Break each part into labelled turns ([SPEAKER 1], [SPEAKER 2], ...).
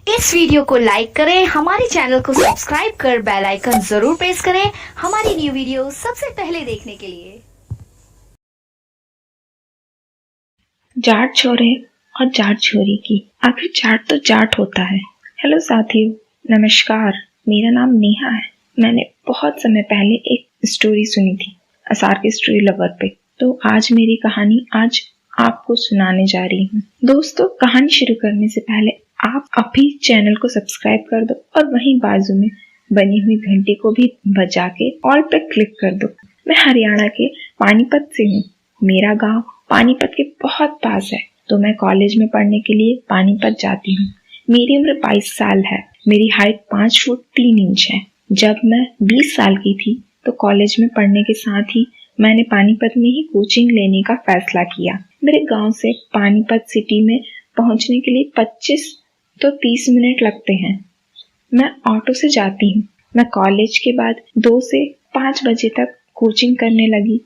[SPEAKER 1] इस वीडियो को लाइक करें, हमारे चैनल को सब्सक्राइब कर बेल आइकन जरूर प्रेस करें हमारी न्यू वीडियो सबसे पहले देखने के लिए।
[SPEAKER 2] जाट छोरे और जाट छोरी की आखिर जाट तो जाट होता है। हेलो साथियों, नमस्कार। मेरा नाम नेहा है। मैंने बहुत समय पहले एक स्टोरी सुनी थी असार के स्टोरी लवर पे, तो आज मेरी कहानी आपको सुनाने जा रही हूँ। दोस्तों, कहानी शुरू करने से पहले आप अभी चैनल को सब्सक्राइब कर दो और वहीं बाजू में बनी हुई घंटी को भी बजा के ऑल पे क्लिक कर दो। मैं हरियाणा के पानीपत से हूँ। मेरा गांव पानीपत के बहुत पास है, तो मैं कॉलेज में पढ़ने के लिए पानीपत जाती हूँ। मेरी उम्र 22 साल है। मेरी हाइट 5 फुट 3 इंच है। जब मैं 20 साल की थी तो कॉलेज में पढ़ने के साथ ही मैंने पानीपत में ही कोचिंग लेने का फैसला किया। मेरे गांव से पानीपत सिटी में पहुंचने के लिए 25 तो 30 मिनट लगते हैं। मैं ऑटो से जाती हूँ। मैं कॉलेज के बाद 2 से 5 बजे तक कोचिंग करने लगी।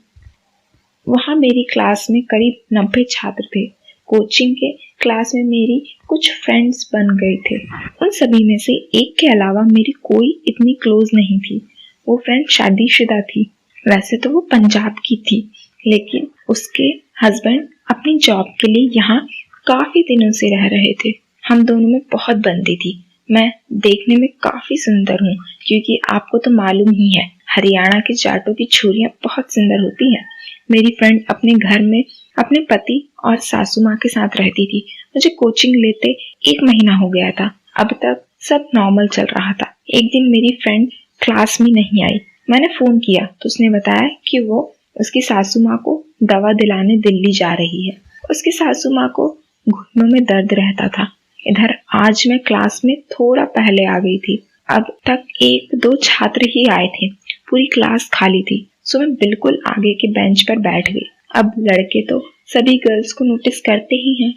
[SPEAKER 2] वहाँ मेरी क्लास में करीब 90 छात्र थे। कोचिंग के क्लास में मेरी कुछ फ्रेंड्स बन गए थे। उन सभी में से एक के अलावा मेरी कोई इतनी क्लोज नहीं थी। वो फ्रेंड शादीशुदा थी। वैसे तो वो पंजाब की थी, लेकिन उसके हस्बैंड अपनी जॉब के लिए यहाँ काफी दिनों से रह रहे थे। हम दोनों में बहुत बनती थी। मैं देखने में काफी सुंदर हूँ, क्योंकि आपको तो मालूम ही है हरियाणा के जाटों की छोरियां बहुत सुंदर होती हैं। मेरी फ्रेंड अपने घर में अपने पति और सासू माँ के साथ रहती थी। मुझे कोचिंग लेते 1 महीना हो गया था। अब तक सब नॉर्मल चल रहा था। एक दिन मेरी फ्रेंड क्लास में नहीं आई। मैंने फोन किया तो उसने बताया कि वो उसकी सासू माँ को दवा दिलाने दिल्ली जा रही है। उसकी सासू माँ को घुटनों में दर्द रहता था। इधर आज मैं क्लास में थोड़ा पहले आ गई थी। अब तक 1-2 छात्र ही आए थे। पूरी क्लास खाली थी, सो मैं बिल्कुल आगे के बेंच पर बैठ गई। अब लड़के तो सभी गर्ल्स को नोटिस करते ही हैं।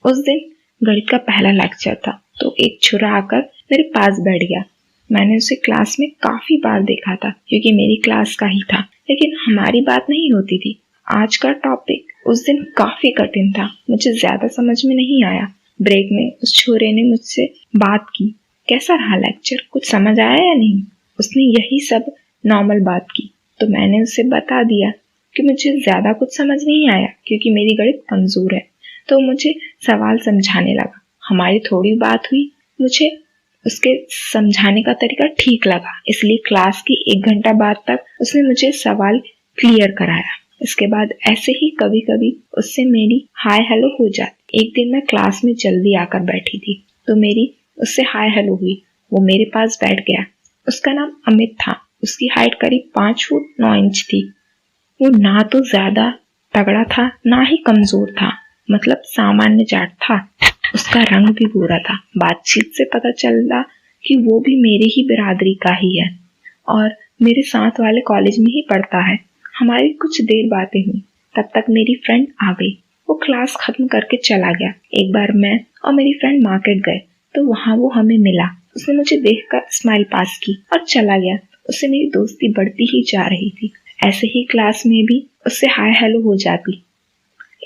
[SPEAKER 2] उस दिन गणित का पहला लेक्चर था, तो एक छुरा आकर मेरे पास बैठ गया। मैंने उसे क्लास में काफी बार देखा था, क्योंकि मेरी क्लास का ही था, लेकिन हमारी बात नहीं होती थी। आज का टॉपिक उस दिन काफी कठिन था। मुझे ज्यादा समझ में नहीं आया। ब्रेक में उस छोरे ने मुझसे बात की, कैसा रहा लेक्चर, कुछ समझ आया या नहीं। उसने यही सब नॉर्मल बात की, तो मैंने उसे बता दिया कि मुझे ज्यादा कुछ समझ नहीं आया, क्योंकि मेरी गणित कमजोर है। तो मुझे सवाल समझाने लगा। हमारी थोड़ी बात हुई। मुझे उसके समझाने का तरीका ठीक लगा, इसलिए क्लास की 1 घंटा बाद तक उसने मुझे सवाल क्लियर कराया। इसके बाद ऐसे ही कभी कभी उससे मेरी हाय हेलो हो जाती। एक दिन मैं क्लास में जल्दी आकर बैठी थी, तो मेरी उससे हाय हेलो हुई। वो मेरे पास बैठ गया। उसका नाम अमित था। उसकी हाइट करीब 5 फुट 9 इंच थी। वो ना तो ज्यादा तगड़ा था, ना ही कमजोर था, मतलब सामान्य जाट था। उसका रंग भी गोरा था। बातचीत से पता चला कि वो भी मेरी ही बिरादरी का ही है और मेरे साथ वाले कॉलेज में ही पढ़ता है। हमारी कुछ देर बातें हुई, तब तक मेरी फ्रेंड आ गई। वो क्लास खत्म करके चला गया। एक बार मैं और मेरी फ्रेंड मार्केट गए, तो वहाँ वो हमें मिला। उसने मुझे देखकर स्माइल पास की और चला गया। उससे मेरी दोस्ती बढ़ती ही जा रही थी। ऐसे ही क्लास में भी उससे हाय हेलो हो जाती।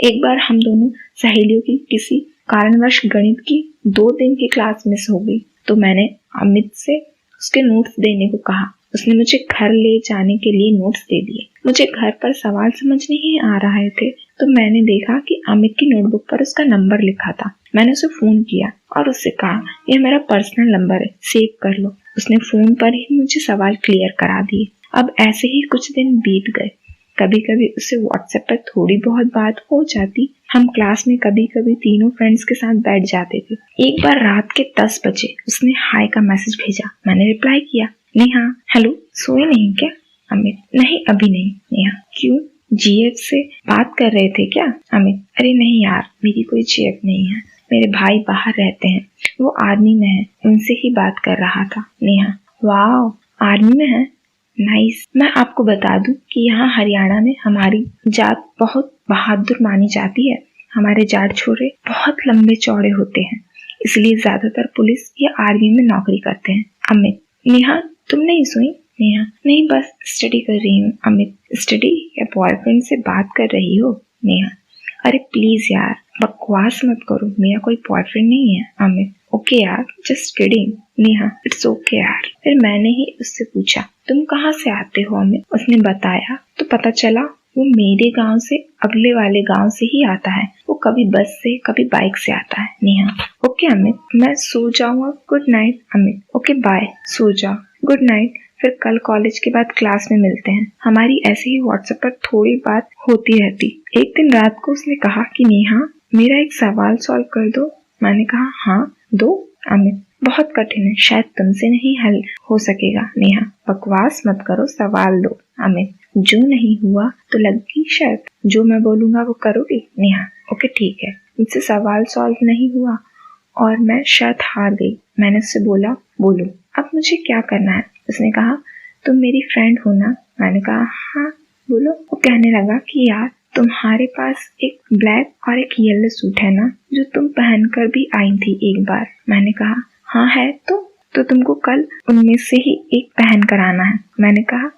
[SPEAKER 2] एक बार हम दोनों सहेलियों की किसी कारणवश गणित की 2 दिन की क्लास मिस हो गई, तो मैंने अमित से उसके नोट्स देने को कहा। उसने मुझे घर ले जाने के लिए नोट्स दे दिए। मुझे घर पर सवाल समझ नहीं आ रहे थे, तो मैंने देखा कि अमित की नोटबुक पर उसका नंबर लिखा था। मैंने उसे फोन किया और उससे कहा, यह मेरा पर्सनल नंबर है, सेव कर लो। उसने फोन पर ही मुझे सवाल क्लियर करा दिए। अब ऐसे ही कुछ दिन बीत गए। कभी कभी उससे व्हाट्सएप पर थोड़ी बहुत बात हो जाती। हम क्लास में कभी कभी तीनों फ्रेंड्स के साथ बैठ जाते थे। एक बार रात के 10 बजे उसने हाय का मैसेज भेजा। मैंने रिप्लाई किया, नेहा हेलो, सोए नहीं क्या? अमित, नहीं अभी नहीं। नेहा, क्यों, जीएफ से बात कर रहे थे क्या? अमित, अरे नहीं यार, मेरी कोई जीएफ नहीं है। मेरे भाई बाहर रहते हैं, वो आर्मी में है, उनसे ही बात कर रहा था। नेहा, वाह, आर्मी में है, नाइस। मैं आपको बता दूं कि यहाँ हरियाणा में हमारी जात बहुत बहादुर मानी जाती है। हमारे जाट छोरे बहुत लंबे चौड़े होते हैं, इसलिए ज्यादातर पुलिस या आर्मी में नौकरी करते हैं। अमित, नेहा तुम नहीं सोई? नेहा, नहीं बस स्टडी कर रही हूँ। अमित, स्टडी या बॉयफ्रेंड से बात कर रही हो? नेहा, अरे प्लीज यार बकवास मत करो, मेरा कोई बॉयफ्रेंड नहीं है। अमित, ओके यार, just kidding Neha, it's okay यार। फिर मैंने ही उससे पूछा, तुम कहाँ से आते हो अमित? उसने बताया तो पता चला वो मेरे गांव से अगले वाले गांव से ही आता है। वो कभी बस से कभी बाइक से आता है। नेहा, ओके अमित, मैं सो जाऊंगा, good night. Amit, okay bye, सो जाओ, गुड नाइट। फिर कल कॉलेज के बाद क्लास में मिलते हैं। हमारी ऐसे ही व्हाट्सएप पर थोड़ी बात होती रहती। एक दिन रात को उसने कहा कि नेहा, मेरा एक सवाल सॉल्व कर दो। मैंने कहा हाँ दो। अमित, बहुत कठिन है, शायद तुमसे नहीं हल हो सकेगा। नेहा, बकवास मत करो, सवाल दो। अमित, जो नहीं हुआ तो लगी शर्त, जो मैं बोलूंगा वो करोगी। नेहा, ओके ठीक है, मुझसे सवाल सॉल्व नहीं हुआ और मैं शर्त हार गई। मैंने उससे बोला, बोलो अब मुझे क्या करना है? उसने कहा, तुम मेरी फ्रेंड हो ना? मैंने कहा हाँ बोलो। वो कहने लगा कि यार तुम्हारे पास एक ब्लैक और एक येलो सूट है ना, जो तुम पहनकर भी आई थी एक बार। मैंने कहा हाँ है तो तुमको कल उनमें से ही एक पहन कर आना है। मैंने कहा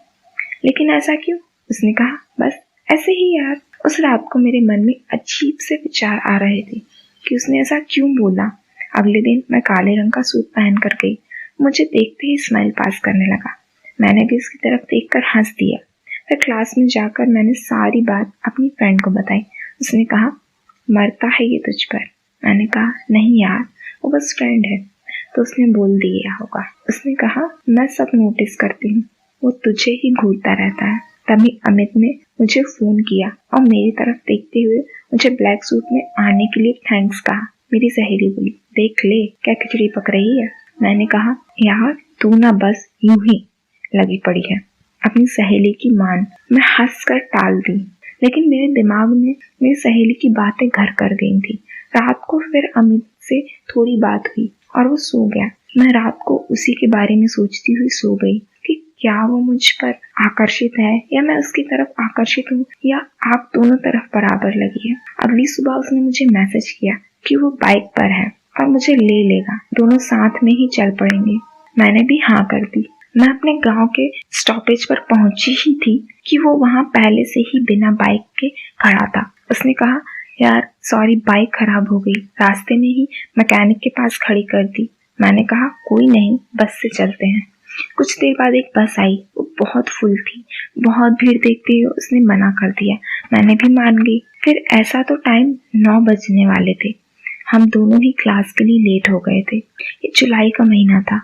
[SPEAKER 2] लेकिन ऐसा क्यों? उसने कहा बस ऐसे ही यार। उस रात को मेरे मन में अजीब से विचार आ रहे थे कि उसने ऐसा क्यों बोला। अगले दिन मैं काले रंग का सूट पहन कर गई। मुझे देखते ही स्माइल पास करने लगा। मैंने भी उसकी तरफ देखकर हंस दिया। फिर क्लास में जाकर मैंने सारी बात अपनी फ्रेंड को बताई। उसने कहा, मरता है ये तुझ पर। मैंने कहा नहीं यार, वो बस फ्रेंड है। तो उसने बोल दिया होगा। उसने कहा, मैं सब नोटिस करती हूँ, वो तुझे ही घूरता रहता है। तभी अमित ने मुझे फोन किया और मेरी तरफ देखते हुए मुझे ब्लैक सूट में आने के लिए थैंक्स कहा। मेरी सहेली बोली, देख ले क्या खिचड़ी पक रही है। मैंने कहा यार तू ना बस यूं ही लगी पड़ी है अपनी सहेली की मान। मैं हंसकर टाल दी, लेकिन मेरे दिमाग में मेरी सहेली की बातें घर कर गई थी। रात को फिर अमित से थोड़ी बात हुई और वो सो गया। मैं रात को उसी के बारे में सोचती हुई सो गई कि क्या वो मुझ पर आकर्षित है या मैं उसकी तरफ आकर्षित हूँ, या आग दोनों तरफ बराबर लगी है। अगली सुबह उसने मुझे मैसेज किया कि वो बाइक पर है और मुझे ले लेगा, दोनों साथ में ही चल पड़ेंगे। मैंने भी हाँ कर दी। मैं अपने गांव के स्टॉपेज पर पहुंची ही थी कि वो वहां पहले से ही बिना बाइक के खड़ा था। उसने कहा, यार सॉरी बाइक खराब हो गई, रास्ते में ही मैकेनिक के पास खड़ी कर दी। मैंने कहा कोई नहीं, बस से चलते हैं। कुछ देर बाद एक बस आई। वो बहुत फुल थी। बहुत भीड़ देखते हुए उसने मना कर दिया। मैंने भी मान गई। फिर ऐसा तो टाइम 9 बजने वाले थे। हम दोनों ही क्लास के लिए लेट हो गए थे। ये जुलाई का महीना था,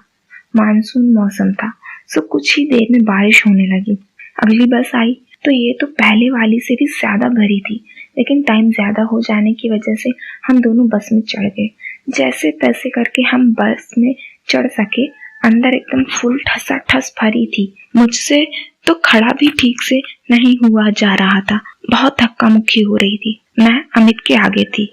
[SPEAKER 2] मानसून मौसम था, सो कुछ ही देर में बारिश होने लगी। अगली बस आई तो ये तो पहले वाली से भी ज्यादा भरी थी, लेकिन टाइम ज्यादा हो जाने की वजह से हम दोनों बस में चढ़ गए। जैसे तैसे करके हम बस में चढ़ सके। अंदर एकदम फुल ठसाठस भरी थी। मुझसे तो खड़ा भी ठीक से नहीं हुआ जा रहा था। बहुत धक्का मुक्की हो रही थी। मैं अमित के आगे थी,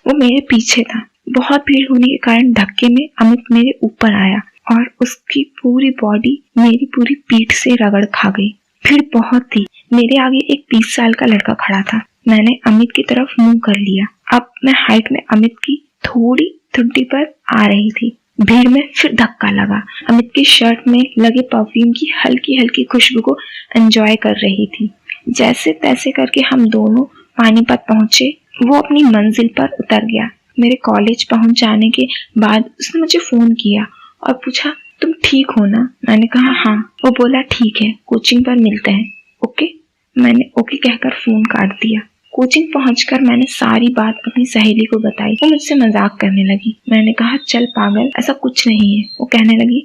[SPEAKER 2] वो मेरे पीछे था। बहुत भीड़ होने के कारण धक्के में अमित मेरे ऊपर आया और उसकी पूरी बॉडी मेरी पूरी पीठ से रगड़ खा गई। भीड़ बहुत थी। मेरे आगे एक 20 साल का लड़का खड़ा था। मैंने अमित की तरफ मुंह कर लिया। अब मैं हाइट में अमित की थोड़ी ठुड्डी पर आ रही थी। भीड़ में फिर धक्का लगा। अमित की शर्ट में लगे परफ्यूम की हल्की हल्की खुशबू को एंजॉय कर रही थी। जैसे तैसे करके हम दोनों पानीपत पहुंचे। वो अपनी मंजिल पर उतर गया। मेरे कॉलेज पहुंच जाने के बाद उसने मुझे फोन किया और पूछा, तुम ठीक हो ना? मैंने कहा हाँ। वो बोला ठीक है, कोचिंग पर मिलते हैं। ओके। मैंने ओके कहकर फोन काट दिया। कोचिंग पहुंचकर मैंने सारी बात अपनी सहेली को बताई। वो मुझसे मजाक करने लगी। मैंने कहा चल पागल, ऐसा कुछ नहीं है। वो कहने लगी,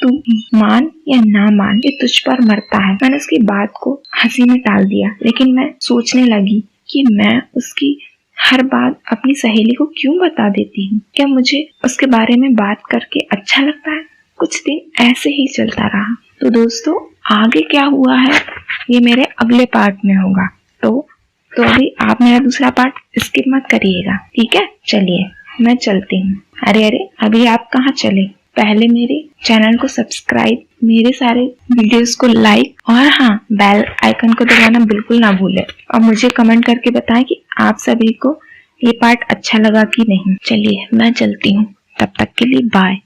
[SPEAKER 2] तू मान या ना मान ये तुझ पर मरता है। मैंने उसकी बात को हंसी में टाल दिया, लेकिन मैं सोचने लगी कि मैं उसकी हर बात अपनी सहेली को क्यों बता देती हूँ। क्या मुझे उसके बारे में बात करके अच्छा लगता है? कुछ दिन ऐसे ही चलता रहा। तो दोस्तों आगे क्या हुआ है ये मेरे अगले पार्ट में होगा। तो अभी आप मेरा दूसरा पार्ट स्किप मत करिएगा, ठीक है? चलिए मैं चलती हूँ। अरे अभी आप कहाँ चले? पहले मेरे चैनल को सब्सक्राइब, मेरे सारे वीडियोस को लाइक और हाँ बेल आइकन को दबाना बिल्कुल ना भूलें। और मुझे कमेंट करके बताएं कि आप सभी को ये पार्ट अच्छा लगा कि नहीं। चलिए मैं चलती हूँ, तब तक के लिए बाय।